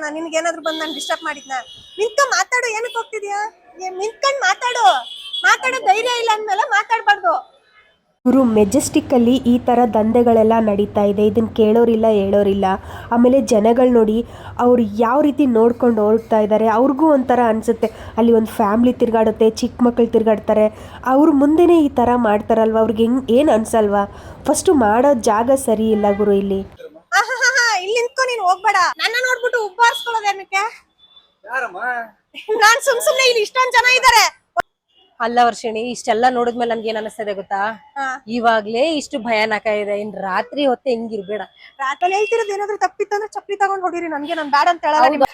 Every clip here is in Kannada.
ಹೋಗೋಣ. ನಿನ್ಗೇನಾದ್ರು ಬಂದು ನಾನು ಡಿಸ್ಟರ್ಬ್ ಮಾಡಿದ್ನ? ನಿಂತ್ಕೊಂಡ್ ಮಾತಾಡು, ಏನಕ್ಕೆ ಹೋಗ್ತಿದ್ಯಾ? ನಿಂತ್ಕೊಂಡ್ ಮಾತಾಡೋ ಧೈರ್ಯ ಇಲ್ಲ ಅಂದ್ಮೇಲೆ ಮಾತಾಡ್ಬಾರ್ದು. ಇವರು ಮೆಜೆಸ್ಟಿಕ್ಕಲ್ಲಿ ಈ ಥರ ದಂಧೆಗಳೆಲ್ಲ ನಡೀತಾ ಇದೆ. ಇದನ್ನು ಕೇಳೋರಿಲ್ಲ ಹೇಳೋರಿಲ್ಲ. ಆಮೇಲೆ ಜನಗಳು ನೋಡಿ ಅವ್ರು ಯಾವ ರೀತಿ ನೋಡ್ಕೊಂಡು ಹೋಗ್ತಾ ಇದ್ದಾರೆ. ಅವ್ರಿಗೂ ಒಂಥರ ಅನಿಸುತ್ತೆ, ಅಲ್ಲಿ ಒಂದು ಫ್ಯಾಮ್ಲಿ ತಿರುಗಾಡುತ್ತೆ, ಚಿಕ್ಕ ಮಕ್ಕಳು ತಿರುಗಾಡ್ತಾರೆ, ಅವ್ರ ಮುಂದೆನೇ ಈ ಥರ ಮಾಡ್ತಾರಲ್ವ, ಅವ್ರಿಗೆ ಏನು ಅನ್ಸಲ್ವಾ? ಫಸ್ಟು ಮಾಡೋ ಜಾಗ ಸರಿ ಇಲ್ಲ ಗುರು ಇಲ್ಲಿ. ಇಲ್ಲಿ ನಿಂತ್ಕೊ, ನೀನು ಹೋಗ್ಬೇಡ. ನನ್ನ ನೋಡ್ಬಿಟ್ಟು ಉಬ್ಬಾರಿಸ್ಕೊಳ್ಳೋದು ಏನಕ್ಕೆ? ನಾನ್ ಸುಮ್ನೆ ಇಲ್ಲಿ ಇಷ್ಟೊಂದ್ ಜನ ಇದ್ದಾರೆ. ಅಲ್ಲ ವರ್ಷಿಣಿ, ಇಷ್ಟೆಲ್ಲ ನೋಡಿದ್ಮೇಲೆ ನನ್ಗೆ ಏನ್ ಅನಿಸ್ತದೆ ಗೊತ್ತಾ? ಇವಾಗ್ಲೇ ಇಷ್ಟು ಭಯಾನಕ ಇದೆ, ಇನ್ ರಾತ್ರಿ ಹೊತ್ತೆ ಹಿಂಗಿರ್ಬೇಡ. ರಾತ್ರಿ ಹೇಳ್ತಿರೋದು ಏನಾದ್ರು ತಪ್ಪಿತ್ತಂದ್ರೆ ಚಪ್ಪಲಿ ತಗೊಂಡ್ ಹೊಡೀರಿ, ನನ್ಗೆ ನನ್ ಬ್ಯಾಡ ಅಂತ ಹೇಳಲ್ಲ.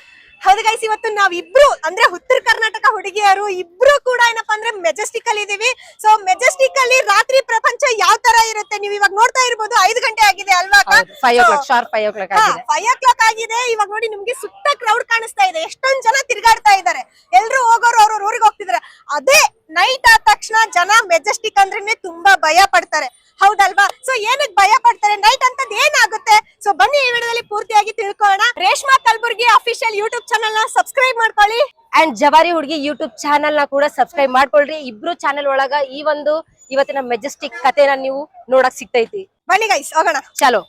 ಹೌದು ಗೈಸ್, ಇವತ್ತು ನಾವಿಬ್ರು ಅಂದ್ರೆ ಉತ್ತರ ಕರ್ನಾಟಕ ಹುಡುಗಿಯರು ಇಬ್ರು ಕೂಡ ಏನಪ್ಪಾ ಅಂದ್ರೆ ಮೆಜೆಸ್ಟಿಕ್ ಅಲ್ಲಿ ಇದೀವಿ. ಸೊ ಮೆಜೆಸ್ಟಿಕ್ ಅಲ್ಲಿ ರಾತ್ರಿ ಪ್ರಪಂಚ ಯಾವ ತರ ಇರುತ್ತೆ ನೀವು ಇವಾಗ ನೋಡ್ತಾ ಇರ್ಬೋದು. 5 ಗಂಟೆ ಆಗಿದೆ ಅಲ್ವಾ? 5 o'clock ಆಗಿದೆ. ಇವಾಗ ನೋಡಿ ನಿಮ್ಗೆ ಸುತ್ತ ಕ್ರೌಡ್ ಕಾಣಿಸ್ತಾ ಇದೆ, ಎಷ್ಟೊಂದ್ ಜನ ತಿರ್ಗಾಡ್ತಾ ಇದಾರೆ. ಎಲ್ರು ಹೋಗೋರು ಅವ್ರವ್ರ ಊರಿಗೆ ಹೋಗ್ತಿದಾರೆ. ಅದೇ ನೈಟ್ ಆದ ತಕ್ಷಣ ಜನ ಮೆಜೆಸ್ಟಿಕ್ ಅಂದ್ರೇನೆ ತುಂಬಾ ಭಯ ಪಡ್ತಾರೆ, ಹೌದಲ್ವಾ? ಸೊ ಏನಕ್ಕೆ ಭಯ ಪಡ್ತಾರೆ, ನೈಟ್ ಅಂತದ್ ಏನಾಗುತ್ತೆ? ಸೊ ಬನ್ನಿ ಈ ವಿಡಿಯೋದಲ್ಲಿ ಪೂರ್ತಿಯಾಗಿ ತಿಳ್ಕೊಳ್ಳೋಣ. Reshma Kalaburagi official YouTube channel ನ ಸಬ್ಸ್ಕ್ರೈಬ್ ಮಾಡ್ಕೊಳ್ಳಿ. ಅಂಡ್ ಜವಾರಿ ಹುಡುಗಿ ಯೂಟ್ಯೂಬ್ ಚಾನಲ್ ನ ಕೂಡ ಸಬ್ಸ್ಕ್ರೈಬ್ ಮಾಡ್ಕೊಳ್ರಿ. ಇಬ್ರು ಚಾನೆಲ್ ಒಳಗ ಇವತ್ತಿನ ಮೆಜೆಸ್ಟಿಕ್ ಕಥೆನ ನೀವು ನೋಡಕ್ ಸಿಗ್ತೈತಿ. ಬನ್ನಿ ಗೈಸ್ ಹೋಗೋಣ. ಚಲೋ.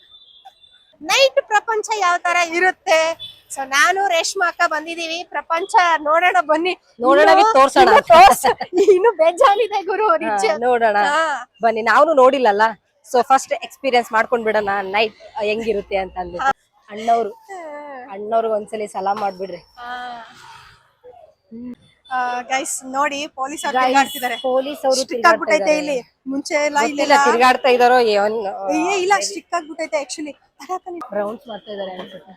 ನೈಟ್ ಪ್ರಪಂಚ ಯಾವ ತರ ಇರುತ್ತೆ? ಸೊ ನಾನು ರೇಷ್ಮಾ ಅಕ್ಕ ಬಂದಿದೀವಿ, ಪ್ರಪಂಚ ನೋಡೋಣ ಬನ್ನಿ. ತೋರ್ಸೋಣ. ಇನ್ನು ಬೇಜಾನಿದೆ ಗುರು, ನೋಡೋಣ ಬನ್ನಿ. ನಾವು ನೋಡಿಲ್ಲಲ್ಲ, ಸೊ ಫಸ್ಟ್ ಎಕ್ಸ್ಪೀರಿಯನ್ಸ್ ಮಾಡ್ಕೊಂಡ್ ಬಿಡೋಣ ನೈಟ್ ಹೆಂಗಿರುತ್ತೆ ಅಂತ ಅಂದ್ಬಿಟ್ಟು. ಅಣ್ಣವ್ರಿಗೆ ಒಂದ್ಸಲಿ ಸಲಾಮ್ ಮಾಡ್ಬಿಡ್ರಿ. ಗೈಸ್ ನೋಡಿ, ಪೊಲೀಸ್ ತಿರ್ಗಾಡ್ತಿದ್ದಾರೆ. ಪೊಲೀಸ್ ಅವರು ಸ್ಟ್ರಿಕ್ ಆಗ್ಬಿಟ್ಟೈತೆ ಇಲ್ಲಿ. ಮುಂಚೆ ಎಲ್ಲ ಇಲ್ಲೆಲ್ಲ ತಿರ್ಗಾಡ್ತಾ ಇದಾರೋ ಇಲ್ಲ, ಸ್ಟ್ರಿಕ್ ಆಗ್ಬಿಟ್ಟೈತೆ ಆಕ್ಚುಲಿ. ರೌಂಡ್ಸ್ ಮಾಡ್ತಾ ಇದಾರೆ ಅನ್ಸುತ್ತೆ.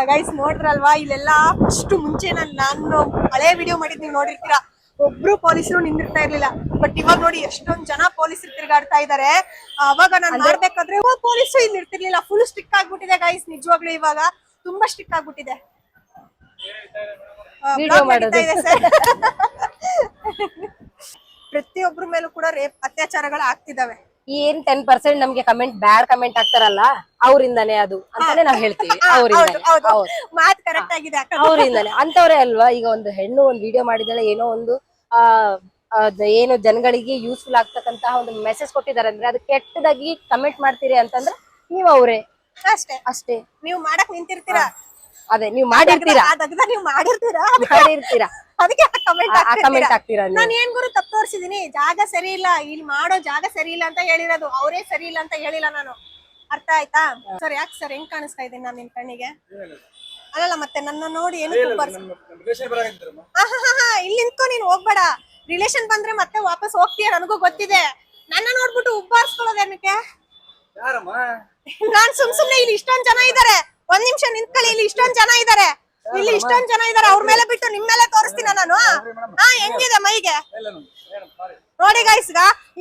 ಗೈಸ್ ನೋಡ್ರಲ್ವಾ, ಇಲ್ಲೆಲ್ಲ ಅಷ್ಟು ಮುಂಚೆ ನಾನು ಹಳೆ ವಿಡಿಯೋ ಮಾಡಿದ್ ನೀವು ನೋಡಿರ್ತೀರಾ, ಒಬ್ರು ಪೊಲೀಸರು ನಿಂದಿರ್ತಾ ಇರ್ಲಿಲ್ಲ. ಬಟ್ ಇವಾಗ ನೋಡಿ ಎಷ್ಟೊಂದ್ ಜನ ಪೊಲೀಸರು ತಿರ್ಗಾಡ್ತಾ ಇದಾರೆ. ಅವಾಗ ನಾನ್ ಮಾಡ್ಬೇಕಾದ್ರೆ ಪೊಲೀಸರು ಇಲ್ಲಿ ಇರ್ತಿರ್ಲಿಲ್ಲ. ಫುಲ್ ಸ್ಟ್ರಿಕ್ ಆಗ್ಬಿಟ್ಟಿದೆ ಗೈಸ್, ನಿಜವಾಗ್ಲೂ ಇವಾಗ ತುಂಬಾ ಸ್ಟ್ರಿಕ್ ಆಗ್ಬಿಟ್ಟಿದೆ. ಪ್ರತಿಯೊಬ್ಬರ ಮೇಲೂ ಕೂಡ ರೇಪ್ ಅತ್ಯಾಚಾರಗಳು ಆಗ್ತಿದಾವೆ. ಏನ್ 10% ನಮ್ಗೆ ಬ್ಯಾಡ್ ಕಮೆಂಟ್ ಆಗ್ತಾರಲ್ಲ, ಅವರಿಂದಾನೆ ಅದು ಅಂತಾನೆ ನಾವ್ ಹೇಳ್ತೀವಿ. ಮಾತ್ ಕರೆಕ್ಟ್ ಆಗಿದೆ, ಅವರಿಂದಾನೆ. ಅಂತವ್ರೆ ಅಲ್ವಾ, ಈಗ ಒಂದು ಹೆಣ್ಣು ಒಂದ್ ವಿಡಿಯೋ ಮಾಡಿದಾಳೆ, ಏನೋ ಒಂದು ಏನು ಜನಗಳಿಗೆ ಯೂಸ್ಫುಲ್ ಆಗ್ತಕ್ಕಂತಹ ಒಂದು ಮೆಸೇಜ್ ಕೊಟ್ಟಿದ್ದಾರೆ ಅಂದ್ರೆ, ಅದು ಕೆಟ್ಟದಾಗಿ ಕಮೆಂಟ್ ಮಾಡ್ತೀರಿ ಅಂತಂದ್ರೆ ನೀವು ಅವ್ರೆ ಅಷ್ಟೇ. ನೀವು ಮಾಡಕ್ ನಿಂತಿರ್ತೀರಾ, ಅದೇ ನೀವು ಮಾಡಿರ್ತೀರಾ, ಅದಕ್ಕೆ ಕಮೆಂಟ್ ಆಗ್ತೀರಾ. ನಾನು ಏನ್ ಗುರು ತಪ್ಪು ತೋರಿಸಿದೀನಿ? ಜಾಗ ಸರಿ ಇಲ್ಲ, ಇಲ್ಲಿ ಮಾಡೋ ಜಾಗ ಸರಿ ಇಲ್ಲ ಅಂತ ಹೇಳಿರೋದು, ಅವರೇ ಸರಿ ಇಲ್ಲ ಅಂತ ಹೇಳಿಲ್ಲ ನಾನು. ಅರ್ಥ ಆಯ್ತಾ ಸರ್? ಯಾಕೆ ಸರ್ ಹೆಂಗ್ ಕಾಣಿಸ್ತಾ ಇದ್ದೀನಿ ನಾನು ನಿಮ್ ಕಣ್ಣಿಗೆ? ಅಲ್ಲಲ್ಲ, ಮತ್ತೆ ನನ್ನ ನೋಡಿ ಏನು ಇಲ್ಲಿ ನಿಂತ್ಕೊ, ನೀನ್ ಹೋಗ್ಬೇಡ. ರಿಲೇಷನ್ ಬಂದ್ರೆ ಮತ್ತೆ ವಾಪಸ್ ಹೋಗ್ತೀಯ, ನನಗೂ ಗೊತ್ತಿದೆ. ನನ್ನ ನೋಡ್ಬಿಟ್ಟು ಉಬ್ಬಾರಿಸ್ಕೊಳ್ಳೋದು ಏನಕ್ಕೆ? ನಾನ್ ಸುಮ್ನೆ ಇಲ್ಲಿ ಇಷ್ಟೊಂದ್ ಜನ ಇದಾರೆ, ಒಂದ್ ನಿಮಿಷ ನಿಂತ್ಕೊಳ್ಳಿ. ಇಲ್ಲಿ ಇಷ್ಟೊಂದ್ ಜನ ಇದಾರೆ, ಅವ್ರ ಮೇಲೆ ಬಿಟ್ಟು ನಿಮ್ ಮೇಲೆ ತೋರಿಸ್ತೀನ ನಾನು. ಹೆಂಗಿದೆ ಮೈಗೆ ನೋಡಿ ಗೈಸ್.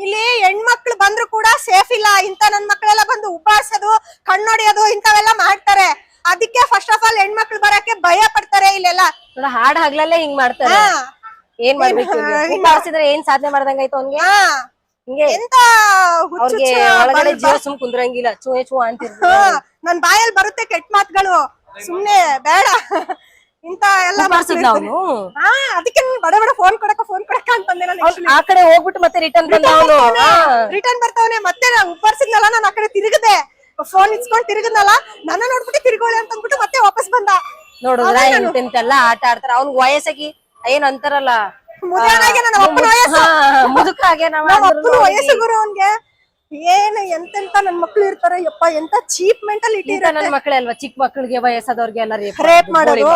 ಇಲ್ಲಿ ಹೆಣ್ಮಕ್ಳು ಬಂದ್ರು ಕೂಡ ಸೇಫ್ ಇಲ್ಲ. ಇಂತ ನನ್ ಮಕ್ಳೆಲ್ಲ ಬಂದು ಉಬ್ಬಾರ್ಸೋದು, ಕಣ್ಣೊಡಿಯೋದು ಇಂಥವೆಲ್ಲ ಮಾಡ್ತಾರೆ. ಅದಕ್ಕೆ ಫಸ್ಟ್ ಆಫ್ ಆಲ್ ಹೆಣ್ಮಕ್ಳು ಬರಕ್ಕೆ ಭಯ ಪಡ್ತಾರೆ ಇಲ್ಲೆಲ್ಲ. ಹಾಡ್ ಹಗ್ಲಲ್ಲೇ ಹಿಂಗ್ ಮಾಡ್ತಾರೆ. ಏನ್ ಮಾಡ್ಬೇಕು? ಏನ್ ಸಾಧನೆ ಮಾಡ್ದಂಗಾಯ್ತು ಅವ್ನ್ಗೆ. ಎಂತ ಒಳಗಡೆ ಜೀವ ಸುಮ್ ಕುಂದ್ರಂಗಿಲ್ಲ, ಚೂ ಚೂ ಅಂತಿರ್. ನನ್ ಬಾಯಲ್ಲಿ ಬರುತ್ತೆ ಕೆಟ್ಟ ಮಾತುಗಳು, ಸುಮ್ನೆ ಬೇಡ ಇಂತ ಎಲ್ಲ. ಅದಕ್ಕೆ ಬಡ ಬಡ ಫೋನ್ ಕೊಡಕ ಅಂತಂದೆ. ಆ ಕಡೆ ಹೋಗ್ಬಿಟ್ಟು ಮತ್ತೆ ರಿಟರ್ನ್ ಬರ್ತಾವನೆ. ಮತ್ತೆ ಉಬ್ಬರ್ಸಿದ್ನಲ್ಲ, ನಾನು ಆ ಕಡೆ ತಿರುಗದೆ, ಫೋನ್ ಇಸ್ಕೊಂಡ್ ತಿರುಗದ್ನಲ್ಲ, ನನ್ನ ನೋಡ್ಬಿಟ್ಟು ತಿರುಗೋಳೆ ಅಂತ ಅಂದ್ಬಿಟ್ಟು ಮತ್ತೆ ವಾಪಸ್ ಬಂದ. ನೋಡಿದ್ರ ಎಂತೆಂತೆಲ್ಲ ಆಟ ಆಡ್ತಾರ. ಅವ್ನ್ ವಯಸ್ಸಾಗಿ ಏನ್ ಅಂತಾರಲ್ಲ, ವಯಸ್ಸು ಗುರು ಅವನ್ಗೆ. ಏನ್ ಎಂತೆಂತ ನನ್ ಮಕ್ಳು ಇರ್ತಾರೆ ಯಪ್ಪ, ಎಂತ ಚೀಪ್ ಮೆಂಟಾಲಿಟಿ. ನನ್ ಮಕ್ಳೆ ಅಲ್ವಾ, ಚಿಕ್ಕ ಮಕ್ಳಿಗೆ ವಯಸ್ಸಾದವ್ರಿಗೆಲ್ಲ ರೇಪ್ ಮಾಡೋದು.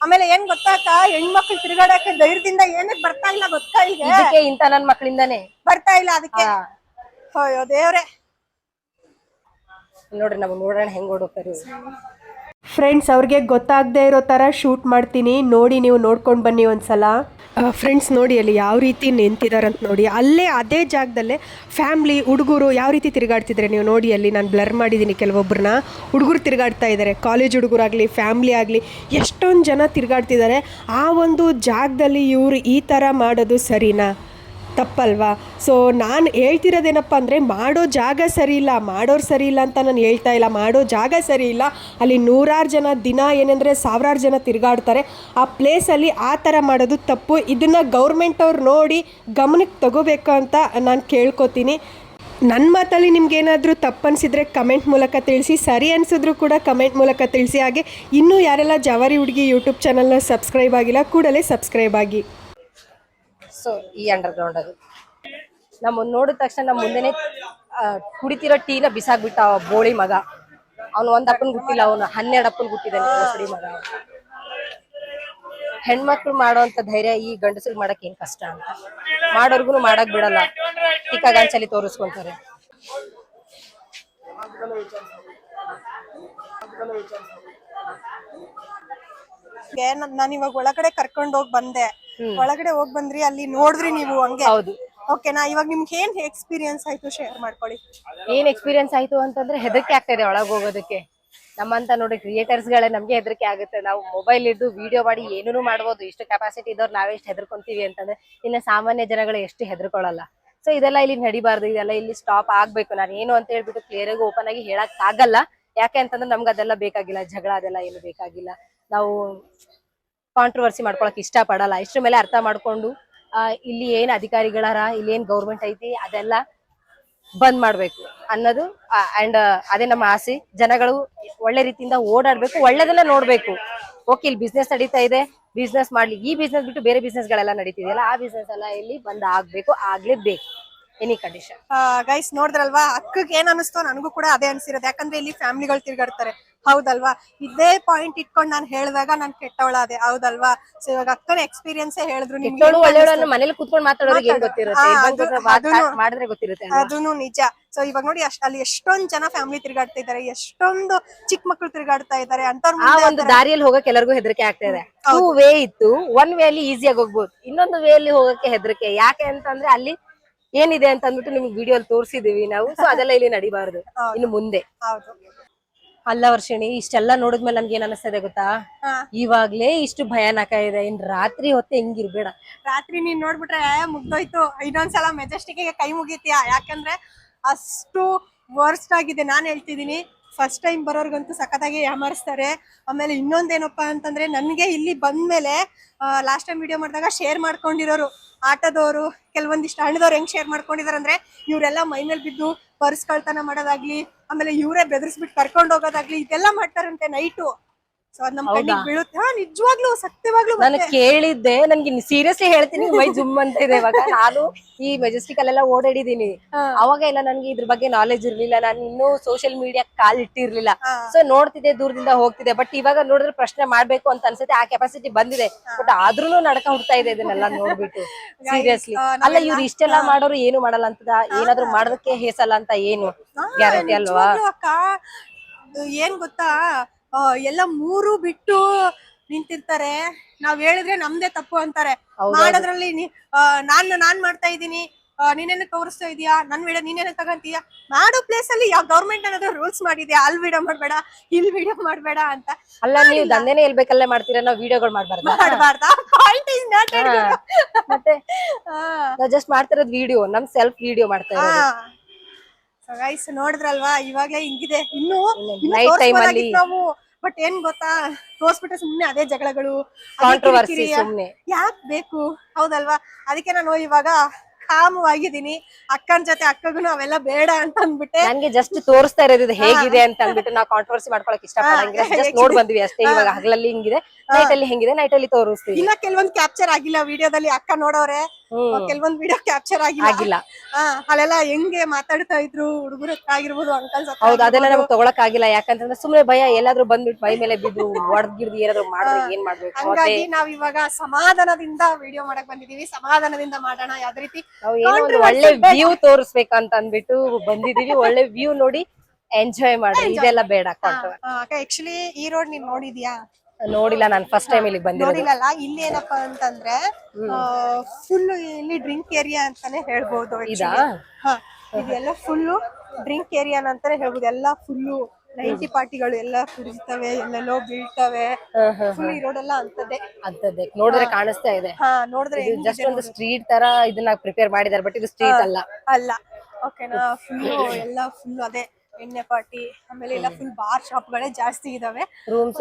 ಆಮೇಲೆ ಏನ್ ಗೊತ್ತಾಕ, ಹೆಣ್ಮಕ್ಳು ತಿರುಗಾಡಕ್ಕೆ ಧೈರ್ಯದಿಂದ ಏನಕ್ಕೆ ಬರ್ತಾ ಇಲ್ಲ ಗೊತ್ತಾ? ಈಗ ಇಂತ ನನ್ ಮಕ್ಳಿಂದಾನೆ ಬರ್ತಾ ಇಲ್ಲ, ಅದಕ್ಕೆ. ಅಯ್ಯೋ ದೇವ್ರೆ, ನೋಡ್ರಿ ನಾವು ನೋಡೋಣ ಹೆಂಗ್ ಓಡೋಗ್ತಾರೆ. ಫ್ರೆಂಡ್ಸ್, ಅವ್ರಿಗೆ ಗೊತ್ತಾಗದೇ ಇರೋ ಥರ ಶೂಟ್ ಮಾಡ್ತೀನಿ, ನೋಡಿ ನೀವು ನೋಡ್ಕೊಂಡು ಬನ್ನಿ ಒಂದ್ಸಲ. ಫ್ರೆಂಡ್ಸ್ ನೋಡಿ ಅಲ್ಲಿ ಯಾವ ರೀತಿ ನಿಂತಿದಾರಂತ ನೋಡಿ. ಅಲ್ಲೇ ಅದೇ ಜಾಗದಲ್ಲೇ ಫ್ಯಾಮ್ಲಿ ಹುಡುಗರು ಯಾವ ರೀತಿ ತಿರುಗಾಡ್ತಿದ್ದಾರೆ ನೀವು ನೋಡಿ. ಅಲ್ಲಿ ನಾನು ಬ್ಲರ್ ಮಾಡಿದ್ದೀನಿ ಕೆಲವೊಬ್ಬರನ್ನ. ಹುಡುಗರು ತಿರುಗಾಡ್ತಾ ಇದ್ದಾರೆ, ಕಾಲೇಜ್ ಹುಡುಗರಾಗಲಿ ಫ್ಯಾಮ್ಲಿ ಆಗಲಿ ಎಷ್ಟೊಂದು ಜನ ತಿರುಗಾಡ್ತಿದ್ದಾರೆ. ಆ ಒಂದು ಜಾಗದಲ್ಲಿ ಇವರು ಈ ಥರ ಮಾಡೋದು ಸರಿನಾ? ತಪ್ಪಲ್ವಾ? ಸೊ ನಾನು ಹೇಳ್ತಿರೋದೇನಪ್ಪ ಅಂದರೆ ಮಾಡೋ ಜಾಗ ಸರಿ ಇಲ್ಲ, ಮಾಡೋರು ಸರಿ ಇಲ್ಲ ಅಂತ ನಾನು ಹೇಳ್ತಾ ಇಲ್ಲ. ಮಾಡೋ ಜಾಗ ಸರಿ ಇಲ್ಲ. ಅಲ್ಲಿ ನೂರಾರು ಜನ ದಿನ ಏನಂದರೆ ಸಾವಿರಾರು ಜನ ತಿರುಗಾಡ್ತಾರೆ. ಆ ಪ್ಲೇಸಲ್ಲಿ ಆ ಥರ ಮಾಡೋದು ತಪ್ಪು. ಇದನ್ನು ಗೌರ್ಮೆಂಟ್ ಅವ್ರು ನೋಡಿ ಗಮನಕ್ಕೆ ತಗೋಬೇಕು ಅಂತ ನಾನು ಕೇಳ್ಕೊತೀನಿ. ನನ್ನ ಮಾತಲ್ಲಿ ನಿಮ್ಗೇನಾದರೂ ತಪ್ಪು ಅನಿಸಿದರೆ ಕಮೆಂಟ್ ಮೂಲಕ ತಿಳಿಸಿ, ಸರಿ ಅನಿಸಿದ್ರು ಕೂಡ ಕಮೆಂಟ್ ಮೂಲಕ ತಿಳಿಸಿ. ಹಾಗೆ ಇನ್ನೂ ಯಾರೆಲ್ಲ ಜವಾರಿ ಹುಡುಗಿ ಯೂಟ್ಯೂಬ್ ಚಾನಲ್ನ ಸಬ್ಸ್ಕ್ರೈಬ್ ಆಗಿಲ್ಲ ಕೂಡಲೇ ಸಬ್ಸ್ಕ್ರೈಬ್ ಆಗಿ. ಸೊ ಈ ಅಂಡರ್ಗ್ರೌಂಡ್ ಅದು ನಮ್ಮ ನೋಡಿದ ತಕ್ಷಣ ನಮ್ಮ ಮುಂದೆನೆ ಕುಡಿತಿರೋ ಟೀನ ಬಿಸಾಕ್ಬಿಟ್ಟ ಅವ ಬೋಳಿ ಮಗ. ಅವ್ನು ಒಂದ್ ಅಪ್ಪನ್ ಗುಟ್ಟಿಲ್ಲ, ಅವನು 12 ಅಪ್ಪನ್ ಗುಟ್ಟಿದ್ದಾನೆ ಬೋಸಡಿ ಮಗ. ಹೆಣ್ಮಕ್ಳು ಮಾಡೋಂತ ಧೈರ್ಯ ಈ ಗಂಡಸರು ಮಾಡಕ್ ಏನ್ ಕಷ್ಟ ಅಂತ. ಮಾಡೋರ್ಗು ಮಾಡಕ್ ಬಿಡಲ್ಲ, ಟಿಕ್ಕಾಗಾಂಚಲಿ ತೋರಿಸ್ಕೊಂತಾರೆ. ನಾನು ಇವಾಗ ಒಳಗಡೆ ಕರ್ಕೊಂಡ್ ಹೋಗ್ ಬಂದೆ. ಒಳಗಡೆ ಹೋಗ್ ಬಂದ್ರಿ, ಅಲ್ಲಿ ನೋಡಿದ್ರಿ ನೀವು ಹಂಗೆ. ಹೌದು. ಓಕೆನಾ, ಇವಾಗ ನಿಮ್ಗೆ ಏನ್ ಎಕ್ಸ್ಪೀರಿಯನ್ಸ್ ಆಯ್ತು ಶೇರ್ ಮಾಡ್ಕೊಳ್ಳಿ. ಏನ್ ಎಕ್ಸ್ಪೀರಿಯನ್ಸ್ ಆಯ್ತು ಅಂತಂದ್ರೆ ಹೆದರಿಕೆ ಆಗ್ತಾ ಇದೆ ಒಳಗ್ ಹೋಗೋದಕ್ಕೆ. ನಮ್ಮಂತ ನೋಡಿ ಕ್ರಿಯೇಟರ್ಸ್ ಗಳೇ ನಮ್ಗೆ ಹೆದರಿಕೆ ಆಗುತ್ತೆ. ನಾವು ಮೊಬೈಲ್ ಇದ್ದು ವಿಡಿಯೋ ಮಾಡಿ ಏನೇನು ಮಾಡ್ಬೋದು. ಇಷ್ಟು ಕೆಪಾಸಿಟಿ ಇದ್ದವ್ರು ನಾವೆಷ್ಟು ಹೆದರ್ಕೊಂತೀವಿ ಅಂತಂದ್ರೆ ಇನ್ನು ಸಾಮಾನ್ಯ ಜನಗಳು ಎಷ್ಟು ಹೆದರ್ಕೊಳ್ಳಲ್ಲ. ಸೊ ಇದೆಲ್ಲ ಇಲ್ಲಿ ನಡಿಬಾರ್ದು, ಇದೆಲ್ಲ ಇಲ್ಲಿ ಸ್ಟಾಪ್ ಆಗ್ಬೇಕು. ನಾನು ಏನು ಅಂತ ಹೇಳ್ಬಿಟ್ಟು ಕ್ಲಿಯರ್ ಆಗಿ ಓಪನ್ ಆಗಿ ಹೇಳಕ್ ಆಗಲ್ಲ. ಯಾಕೆ ಅಂತಂದ್ರೆ ನಮ್ಗೆ ಅದೆಲ್ಲ ಬೇಕಾಗಿಲ್ಲ, ಜಗಳ ಅದೆಲ್ಲ ಏನು ಬೇಕಾಗಿಲ್ಲ. ನಾವು ಕಾಂಟ್ರವರ್ಸಿ ಮಾಡ್ಕೊಳಕ್ ಇಷ್ಟ ಪಡಲ್ಲ. ಇಷ್ಟ್ರ ಮೇಲೆ ಅರ್ಥ ಮಾಡ್ಕೊಂಡು ಇಲ್ಲಿ ಏನ್ ಅಧಿಕಾರಿಗಳಾರ, ಇಲ್ಲಿ ಏನ್ ಗೌರ್ಮೆಂಟ್ ಐತಿ ಅದೆಲ್ಲ ಬಂದ್ ಮಾಡ್ಬೇಕು ಅನ್ನೋದು ಅಂಡ್ ಅದೇ ನಮ್ಮ ಆಸೆ. ಜನಗಳು ಒಳ್ಳೆ ರೀತಿಯಿಂದ ಓಡಾಡ್ಬೇಕು, ಒಳ್ಳೆದನ್ನ ನೋಡ್ಬೇಕು. ಓಕೆ, ಇಲ್ಲಿ ಬಿಸ್ನೆಸ್ ನಡೀತಾ ಇದೆ, ಬಿಸ್ನೆಸ್ ಮಾಡ್ಲಿ. ಈ ಬಿಸ್ನೆಸ್ ಬಿಟ್ಟು ಬೇರೆ ಬಿಸ್ನೆಸ್ ಗಳೆಲ್ಲ ನಡೀತಿದೆಯಲ್ಲ, ಆ ಬಿಸ್ನೆಸ್ ಎಲ್ಲ ಇಲ್ಲಿ ಬಂದ್ ಆಗ್ಬೇಕು, ಆಗ್ಲೇಬೇಕು, ಎನಿ ಕಂಡೀಷನ್. ಗೈಸ್ ನೋಡಿದ್ರಲ್ವಾ, ಅಕ್ಕಗೆ ಏನ್ ಅನಿಸ್ತೋ ನನಗೂ ಕೂಡ ಅದೇ ಅನ್ಸಿರೋದು. ಯಾಕಂದ್ರೆ ಇಲ್ಲಿ ಫ್ಯಾಮಿಲಿಗಳು ತಿರ್ಗಾಡ್ತಾರೆ, ಹೌದಲ್ವಾ? ಇದೇ ಪಾಯಿಂಟ್ ಇಟ್ಕೊಂಡು ನಾನು ಹೇಳಿದಾಗ ನಾನು ಕೆಟ್ಟವಳಾದೆ, ಹೌದಲ್ವಾ? ಸೊ ಇವಾಗ ಅಕ್ಕನ ಎಕ್ಸ್ಪೀರಿಯನ್ಸ್ ಹೇಳಿದ್ರು. ಒಳ್ಳೆಯವಳನ್ನು ಮನೇಲಿ ಕುತ್ಕೊಂಡು ಮಾತಾಡೋರಿಗೆ ಏನ್ ಗೊತ್ತಿರುತ್ತೆ, ಮಾಡಿದ್ರೆ ಗೊತ್ತಿರುತ್ತೆ. ಅದೂನು ನಿಜ. ಸೊ ಇವಾಗ ನೋಡಿ, ಅಲ್ಲಿ ಎಷ್ಟೊಂದ್ ಜನ ಫ್ಯಾಮಿಲಿ ತಿರ್ಗಾಡ್ತಾ ಇದಾರೆ, ಎಷ್ಟೊಂದು ಚಿಕ್ಕ ಮಕ್ಳು ತಿರ್ಗಾಡ್ತಾ ಇದಾರೆ. ಆ ಒಂದು ದಾರಿಯಲ್ಲಿ ಹೋಗಕ್ಕೆ ಎಲ್ಲರಿಗೂ ಹೆದರಿಕೆ ಆಗ್ತಾ ಇದೆ. 2 ವೇ ಇತ್ತು, 1 ವೇ ಅಲ್ಲಿ ಈಸಿಯಾಗಿ ಹೋಗ್ಬೋದು, ಇನ್ನೊಂದು ವೇ ಅಲ್ಲಿ ಹೋಗಕ್ಕೆ ಹೆದರಿಕೆ. ಯಾಕೆ ಅಂತಂದ್ರೆ ಅಲ್ಲಿ ಏನಿದೆ ಅಂತ ಅಂದ್ಬಿಟ್ಟು ನಿಮ್ಗೆ ವಿಡಿಯೋ ತೋರಿಸಿದೀವಿ ನಾವು. ಸೊ ಅದೆಲ್ಲ ಇಲ್ಲಿ ನಡಿಬಾರ್ದು ಇನ್ನು ಮುಂದೆ. ಅಲ್ಲ ವರ್ಷಿಣಿ, ಇಷ್ಟೆಲ್ಲ ನೋಡಿದ್ಮೇಲೆ ನನ್ಗೆ ಏನ್ ಅನಿಸ್ತದೆ ಗೊತ್ತಾ? ಇವಾಗ್ಲೇ ಇಷ್ಟು ಭಯಾನಕ ಇದೆ, ಇನ್ ರಾತ್ರಿ ಹೊತ್ತೆ ಹಿಂಗಿರ್ಬೇಡ. ರಾತ್ರಿ ನೀನ್ ನೋಡ್ಬಿಟ್ರೆ ಮುಗ್ದೋಯ್ತು. ಇನ್ನೊಂದ್ಸಲ ಮೆಜೆಸ್ಟಿಕ್ ಗೆ ಕೈ ಮುಗಿತೀಯಾ? ಯಾಕಂದ್ರೆ ಅಷ್ಟು ವರ್ಸ್ಟ್ ಆಗಿದೆ. ನಾನ್ ಹೇಳ್ತಿದೀನಿ, ಫಸ್ಟ್ ಟೈಮ್ ಬರೋರ್ಗಂತೂ ಸಖತ್ತಾಗಿ ಯಾಮರಿಸ್ತಾರೆ. ಆಮೇಲೆ ಇನ್ನೊಂದೇನಪ್ಪಾ ಅಂತಂದ್ರೆ, ನನ್ಗೆ ಇಲ್ಲಿ ಬಂದ್ಮೇಲೆ ಲಾಸ್ಟ್ ಟೈಮ್ ವಿಡಿಯೋ ಮಾಡಿದಾಗ ಶೇರ್ ಮಾಡ್ಕೊಂಡಿರೋರು ಆಟೋದವರು, ಕೆಲವೊಂದಿಷ್ಟು ಹಣ್ಣದವ್ರು ಹೆಂಗ್ ಶೇರ್ ಮಾಡ್ಕೊಂಡಿದಾರೆ ಅಂದ್ರೆ, ಇವ್ರೆಲ್ಲ ಮೈ ಮೇಲೆ ಬಿದ್ದು ಪರ್ಸ್ ಕಳ್ತನ ಮಾಡೋದಾಗ್ಲಿ, ಆಮೇಲೆ ಇವರೇ ಬೆದರ್ಸ್ಬಿಟ್ಟು ಕರ್ಕೊಂಡ್ ಹೋಗೋದಾಗ್ಲಿ, ಇದೆಲ್ಲ ಮಾಡ್ತಾರಂತೆ ನೈಟು. ಸೊ ಅದ್ ನಮ್ ಕಣ್ಣಿಗೆ ಬೀಳುತ್ತೆ. ನಿಜವಾಗ್ಲೂ ಸತ್ಯವಾಗ್ಲೂ ನಾನು ಕೇಳಿದ್ದೆ, ನನ್ಗೆ ಸೀರಿಯಸ್ಲಿ ಹೇಳ್ತೀನಿ, ಮೈ ಜುಮ್ ಅಂತ ಇದೆ. ಇವಾಗ ನಾನು ಈ ಮೆಜೆಸ್ಟಿಕ್ ಅಲ್ಲೆಲ್ಲ ಓಡಾಡಿದೀನಿ, ಅವಾಗ ಎಲ್ಲ ನನ್ಗೆ ಇದ್ರ ಬಗ್ಗೆ ನಾಲೆಜ್ ಇರ್ಲಿಲ್ಲ. ನಾನು ಇನ್ನೂ ಸೋಷಿಯಲ್ ಮೀಡಿಯಾ ಕಾಲ್ ಇಟ್ಟಿರ್ಲಿಲ್ಲ. ಸೊ ನೋಡ್ತಿದ್ದೆ, ದೂರದಿಂದ ಹೋಗ್ತಿದ್ದೆ. ಬಟ್ ಇವಾಗ ನೋಡಿದ್ರೆ ಪ್ರಶ್ನೆ ಮಾಡ್ಬೇಕು ಅಂತ ಅನ್ಸುತ್ತೆ. ಆ ಕೆಪಾಸಿಟಿ ಬಂದಿದೆ, ಬಟ್ ಆದ್ರೂನು ನಡ್ಕ ಹುಡ್ತಾ ಇದೆ ಇದನ್ನೆಲ್ಲ ನೋಡ್ಬಿಟ್ಟು. ಸೀರಿಯಸ್ಲಿ ಅಲ್ಲ, ಇವ್ರು ಇಷ್ಟೆಲ್ಲಾ ಮಾಡೋರು ಏನು ಮಾಡಲ್ಲ ಅಂತದ, ಏನಾದ್ರು ಮಾಡೋದಕ್ಕೆ ಹೇಸಲ್ಲ ಅಂತ ಏನು ಗ್ಯಾರಂಟಿ ಅಲ್ವಾ? ಏನ್ ಗೊತ್ತಾ, ಎಲ್ಲ ಮೂರು ಬಿಟ್ಟು ನಿಂತಿರ್ತಾರೆ. ನಾವ್ ಹೇಳಿದ್ರೆ ನಮ್ದೇ ತಪ್ಪು ಅಂತಾರೆ. ಮಾಡೋದ್ರಲ್ಲಿ ನಾನ್ ಮಾಡ್ತಾ ಇದೀನಿ, ನೀನೇನ ತೋರಿಸ್ತಾ ಇದೀಯಾ, ನನ್ ವಿಡಿಯೋ ನೀನೇನ ತಗಂತೀಯ? ಮಾಡೋ ಪ್ಲೇಸ್ ಅಲ್ಲಿ ಯಾವ ಗೌರ್ಮೆಂಟ್ ಏನಾದ್ರು ರೂಲ್ಸ್ ಮಾಡಿದ್ಯಾ, ಅಲ್ಲಿ ವಿಡಿಯೋ ಮಾಡ್ಬೇಡ, ಇಲ್ಲಿ ವಿಡಿಯೋ ಮಾಡ್ಬೇಡ ಅಂತ? ಅಲ್ಲ, ನೀವು ದಂಧೆನೇ ಇಲ್ಬೇಕಲ್ಲೇ ಮಾಡ್ತೀರಾ, ನಾವು ವಿಡಿಯೋಗಳು ಮಾಡ್ಬಾರ್ದಾ? ಮತ್ತೆ ನಾವು ಜಸ್ಟ್ ಮಾಡ್ತಿರೋದು ವಿಡಿಯೋ, ನಮ್ ಸೆಲ್ಫ್ ವಿಡಿಯೋ ಮಾಡ್ತಾ ಇರೋದು. ಗೈಸ್ ನೋಡಿದ್ರಲ್ವಾ, ಇವಾಗ್ಲೇ ಹಿಂಗಿದೆ. ಇನ್ನು ನೈಟ್ ಟೈಮ್ ಅಲ್ಲಿ ನಾವು, ಬಟ್ ಏನ್ ಗೊತ್ತಾ, ತೋರ್ಸ್ಬಿಟ್ರೆ ಸುಮ್ನೆ ಅದೇ ಜಗಳಗಳು, ಕಾಂಟ್ರವರ್ಸಿ ಸುಮ್ನೆ ಯಾಕೆ ಬೇಕು, ಹೌದಲ್ವಾ? ಅದಕ್ಕೆ ನಾನು ಇವಾಗ ಕಾಮವಾಗಿದ್ದೀನಿ. ಅಕ್ಕನ ಜೊತೆ ಅಕ್ಕಗೂ ಅವೆಲ್ಲ ಬೇಡ ಅಂತ ಅಂದ್ಬಿಟ್ಟೆ. ನಂಗೆ ಜಸ್ಟ್ ತೋರಿಸ್ತಾ ಇರೋದು ಹೇಗಿದೆ ಅಂತ ಅಂದ್ಬಿಟ್ಟು ನಾವು ಕಾಂಟ್ರವರ್ಸಿ ಮಾಡ್ಕೊಳಕ್ ಇಷ್ಟ ಪಡಂಗಿಲ್ಲ. ಜಸ್ಟ್ ನೋಡ್ ಬಂದ್ವಿ ಅಷ್ಟೇ. ಇವಾಗ ಹಗಲಲ್ಲಿ ಹಿಂಗಿದೆ, ನೈಟ್ ಅಲ್ಲಿ ಹೆಂಗಿದೆ, ನೈಟ್ ಅಲ್ಲಿ ತೋರಿಸ್ತೀವಿ. ಇನ್ನ ಕೆಲವೊಂದ್ ಕ್ಯಾಪ್ಚರ್ ಆಗಿಲ್ಲ ವಿಡಿಯೋದಲ್ಲಿ, ಅಕ್ಕ ನೋಡೋರೆ ಕೆಲವೊಂದ್ ವಿಡಿಯೋ ಕ್ಯಾಪ್ಚರ್ ಆಗಿಲ್ಲ. ಅಲ್ಲೆಲ್ಲ ಹೆಂಗೆ ಮಾತಾಡ್ತಾ ಇದ್ರು ಹುಡುಗರ ಆಗಿರ್ಬೋದು, ಅಂಕಲ್ಸ್. ಹೌದು, ಅದೆಲ್ಲ ನಮ್ಗೆ ತಗೊಳಕ್ ಆಗಿಲ್ಲ. ಯಾಕಂತಂದ್ರೆ ಸುಮ್ನೆ ಭಯ, ಎಲ್ಲಾದ್ರೂ ಬಂದ್ಬಿಟ್ಟು ಮೈ ಮೇಲೆ ಬಿದ್ದು ಒಡ್ಗಿರ್ದು ಏನಾದ್ರು ಮಾಡಿದ್ರೆ ಏನ್ ಮಾಡ್ಬೇಕು. ಹಂಗಾಗಿ ನಾವ್ ಇವಾಗ ಸಮಾಧಾನದಿಂದ ವಿಡಿಯೋ ಮಾಡಕ್ ಬಂದಿದೀವಿ. ಸಮಾಧಾನದಿಂದ ಮಾಡೋಣ, ಯಾವ್ದೇ ರೀತಿ ನಾವು ಏನೋ ಒಂದು ಒಳ್ಳೆ ವ್ಯೂ ತೋರಿಸ್ಬೇಕಂತ ಅಂದ್ಬಿಟ್ಟು ಬಂದಿದೀವಿ. ಒಳ್ಳೆ ವ್ಯೂ ನೋಡಿ ಎಂಜಾಯ್ ಮಾಡ್ರಿ, ಇದೆಲ್ಲ ಬೇಡ. ಆಕ್ಚುಲಿ ಈ ರೋಡ್ ನೀನ್ ನೋಡಿದ್ಯಾ? ನೋಡಿಲ್ಲ, ನಾನು ಫಸ್ಟ್ ಟೈಮ್ ಇಲ್ಲಿ ಬಂದಿರೋದು. ನೋಡಿಲ್ಲ. ಇಲ್ಲಿ ಏನಪ್ಪಾ ಅಂತಂದ್ರೆ ಫುಲ್ ಇಲ್ಲಿ ಡ್ರಿಂಕ್ ಏರಿಯಾ ಅಂತಾನೆ ಹೇಳ್ಬೋದು. ಇದೆಲ್ಲ ಫುಲ್ ಡ್ರಿಂಕ್ ಏರಿಯಾ ಅಂತಾನೆ ಹೇಳ್ಬೋದು. ಎಲ್ಲ ಫುಲ್ ನೈಂಟಿ ಪಾರ್ಟಿಗಳು ಎಲ್ಲ ಕುಡಿತವೆ, ಎಲ್ಲೆಲ್ಲೋ ಬೀಳ್ತವೆ. ಫುಲ್ ಈ ರೋಡ್ ಎಲ್ಲ ಅಂತದ್ದೇ ಅಂತದ್ದೇ ನೋಡಿದ್ರೆ ಕಾಣಿಸ್ತಾ ಇದೆ. ಹಾ ನೋಡಿದ್ರೆ ಇದು ಜಸ್ಟ್ ಒಂದು ಸ್ಟ್ರೀಟ್ ತರ ಇದನ್ನ ಪ್ರಿಪೇರ್ ಮಾಡಿದಾರೆ, ಬಟ್ ಇದು ಸ್ಟ್ರೀಟ್ ಅಲ್ಲ. ಅಲ್ಲ. ಓಕೆನಾ, ಫುಲ್ ಎಲ್ಲ ಫುಲ್ ಅದೇ ಎಣ್ಣೆ ಪಾರ್ಟಿ, ಆಮೇಲೆ ಎಲ್ಲ ಫುಲ್ ಬಾರ್ ಶಾಪ್ ಗಳೇ ಜಾಸ್ತಿ ಇದಾವೆ. ರೂಮ್ಸ್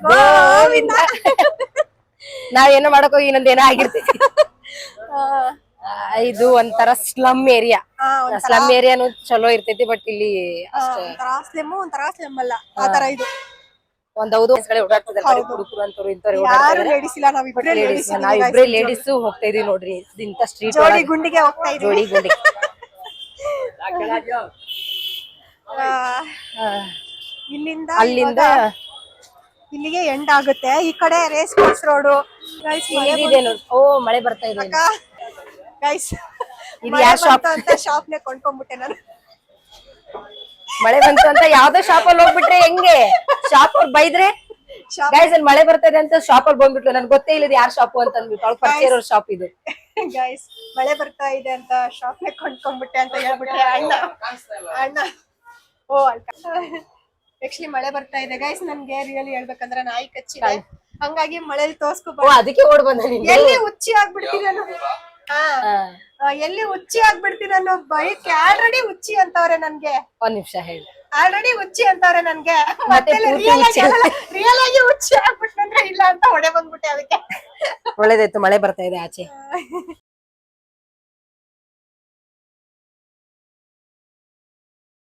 ಗೋವಿಂದ. ನಾವೇನೋ ಮಾಡಕ್ ಹೋಗಿ ಇನ್ನೊಂದೇನೋ ಆಗಿರ್ತೀವಿ. ಇದು ಒಂಥರ ಸ್ಲಮ್ ಏರಿಯಾ. ಸ್ಲಮ್ ಏರಿಯಾನು ಚಲೋ ಇರ್ತೈತಿ, ಬಟ್ ಇಲ್ಲಿ ಒಂಥರ ಸ್ಲೆಮ್ ಅಲ್ಲ, ಆ ತರ ಇದು. ಒಂದ್ ಹೌದು ಓಡಾಡ್ತಿದ್ದಾರೆ ಹುಡುಗರು ಅಂತವ್ರು ಇಂಥವ್ರು ಯಾರು ಲೇಡೀಸ್ ಇಲ್ಲ, ನಾವಿಬ್ರೇ ನಾವಿಬ್ರೇ ಲೇಡೀಸ್ ಹೋಗ್ತಾ ಇದೀವಿ ನೋಡ್ರಿ ಇಂತ ಸ್ಟ್ರೀಟ್ ಜೋಡಿ ಗುಂಡಿಗೆ ಹೋಗ್ತಾ ಇದೀವಿ. ಜೋಡಿ ಗುಂಡಿ. ಇಲ್ಲಿಂದ ಅಲ್ಲಿಂದ ಇಲ್ಲಿಗೆ ಎಂಡ್ ಆಗುತ್ತೆ. ಈ ಕಡೆ ರೇಸ್ ಕೋರ್ಸ್ ರೋಡ್. ಓ ಮಳೆ ಬರ್ತಾ ಇದೆ. ಗೈಸ್ ಇದು ಯಾರ್ ಶಾಪ್ ಅಂತ ಶಾಪ್ ನೇ ಕೊಂಡ್ಕೊಂಡ್ಬಿಟ್ಟೆ ನಾನು. ಮಳೆ ಬಂತು ಅಂತ ಯಾವ್ದೋ ಶಾಪ್ ಅಲ್ಲಿ ಹೋಗ್ಬಿಟ್ರೆ ಹೆಂಗೆ? ಶಾಪ್ ಅವ್ರು ಬೈದ್ರೆ ಗೈಸ್ ಅಲ್ಲಿ ಮಳೆ ಬರ್ತಾ ಇದೆ ಅಂತ ಶಾಪ್ ಅಲ್ಲಿ ಬಂದ್ಬಿಟ್ಲು. ನನ್ಗೆ ಗೊತ್ತೇ ಇಲ್ಲ ಯಾರ್ ಶಾಪ್ ಅಂತ ಅಂದ್ಬಿಟ್ಟು. ಅವ್ಳು ಪರಿಚಯ ಇರೋ ಶಾಪ್ ಇದು. ಗೈಸ್ ಮಳೆ ಬರ್ತಾ ಇದೆ ಅಂತ ಶಾಪ್ ನೇ ಕೊಂಡ್ಕೊಂಡ್ಬಿಟ್ಟೆ ಅಂತ ಹೇಳ್ಬಿಟ್ರೆ ಅಣ್ಣ. ಓ ಆಕ್ಚುಲಿ ಮಳೆ ಬರ್ತಾ ಇದೆ ಗೈಸ್. ನನ್ಗೆ ರಿಯಲಿ ಹೇಳ್ಬೇಕಂದ್ರೆ ನಾಯಿ ಕಚ್ಚಿದೆ, ಹಂಗಾಗಿ ಮಳೆಲಿ ತೋರ್ಸ್ಕೊ ಅದಕ್ಕೆ ಓಡ್ ಬಂದ. ಎಲ್ಲಿ ಹುಚ್ಚಿ ಆಗ್ಬಿಡ್ತೀನೋ, ಎಲ್ಲಿ ಹುಚ್ಚಿ ಆಗ್ಬಿಡ್ತೀನೋ ಬೈಕ್ ಆಲ್ರೆಡಿ ಹುಚ್ಚಿ ಅಂತವ್ರೆ ನನ್ಗೆ. ಒಂದ್ ನಿಮಿಷ ಹೇಳಿ. ಆಲ್ರೆಡಿ ಹುಚ್ಚಿ ಅಂತವ್ರೆ ನನ್ಗೆ. ಮತ್ತೆ ರಿಯಲ್ ಆಗಿ ಹುಚ್ಚಿ ಆಗ್ಬಿಟ್ನಂದ್ರೆ ಇಲ್ಲ ಅಂತ ಹೊಡೆ ಬಂದ್ಬಿಟ್ಟೆ. ಅದಕ್ಕೆ ಒಳ್ಳೇದಾಯ್ತು, ಮಳೆ ಬರ್ತಾ ಇದೆ ಆಚೆ.